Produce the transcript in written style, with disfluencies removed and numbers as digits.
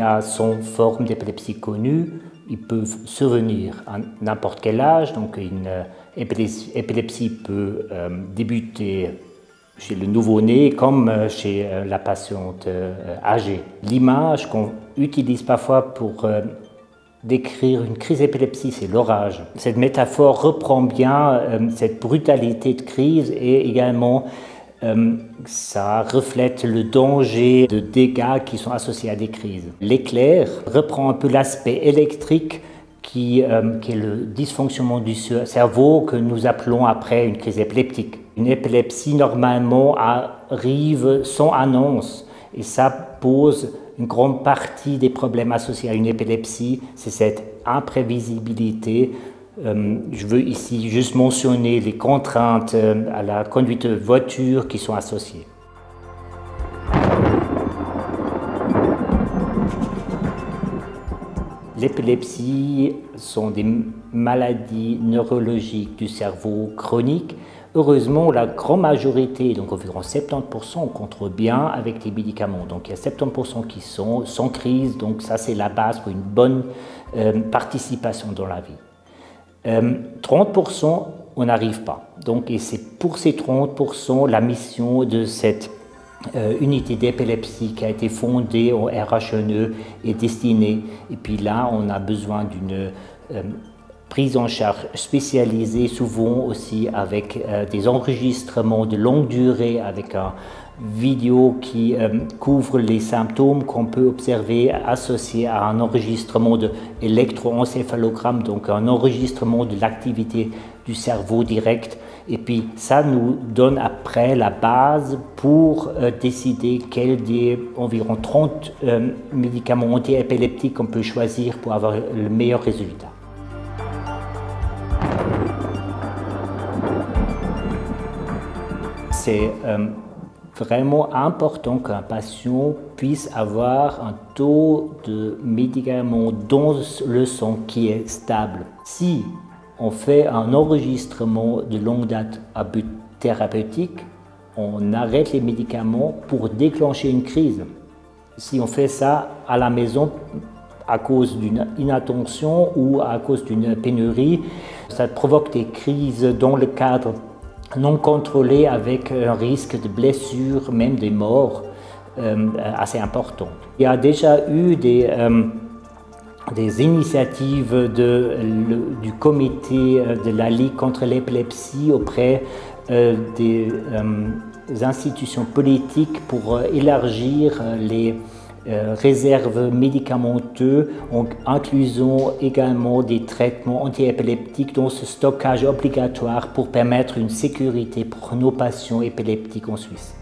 y a 100 formes d'épilepsie connues. Ils peuvent survenir à n'importe quel âge, donc une épilepsie peut débuter chez le nouveau-né comme chez la patiente âgée. L'image qu'on utilise parfois pour décrire une crise d'épilepsie, c'est l'orage. Cette métaphore reprend bien cette brutalité de crise et également ça reflète le danger de dégâts qui sont associés à des crises. L'éclair reprend un peu l'aspect électrique qui est le dysfonctionnement du cerveau que nous appelons après une crise épileptique. Une épilepsie normalement arrive sans annonce et ça pose une grande partie des problèmes associés à une épilepsie, c'est cette imprévisibilité. Je veux ici juste mentionner les contraintes à la conduite de voiture qui sont associées. L'épilepsie sont des maladies neurologiques du cerveau chroniques. Heureusement, la grande majorité, donc environ 70%, on contrôle bien avec les médicaments. Donc il y a 70% qui sont sans crise, donc ça c'est la base pour une bonne participation dans la vie. 30%, on n'arrive pas. Donc, et c'est pour ces 30% la mission de cette unité d'épilepsie qui a été fondée au RHNE est destinée. Et puis là, on a besoin d'une prise en charge spécialisée, souvent aussi avec des enregistrements de longue durée, avec un vidéo qui couvre les symptômes qu'on peut observer associés à un enregistrement de électroencéphalogramme, donc un enregistrement de l'activité du cerveau direct. Et puis ça nous donne après la base pour décider quel des environ 30 médicaments antiépileptiques on peut choisir pour avoir le meilleur résultat. C'est vraiment important qu'un patient puisse avoir un taux de médicaments dans le sang qui est stable. Si on fait un enregistrement de longue date à but thérapeutique, on arrête les médicaments pour déclencher une crise. Si on fait ça à la maison à cause d'une inattention ou à cause d'une pénurie, ça provoque des crises dans le cadre non contrôlé avec un risque de blessure, même des morts assez importantes. Il y a déjà eu des initiatives du comité de la Ligue contre l'épilepsie auprès des institutions politiques pour élargir les réserves médicamenteuses en incluant également des traitements antiépileptiques dans ce stockage obligatoire pour permettre une sécurité pour nos patients épileptiques en Suisse.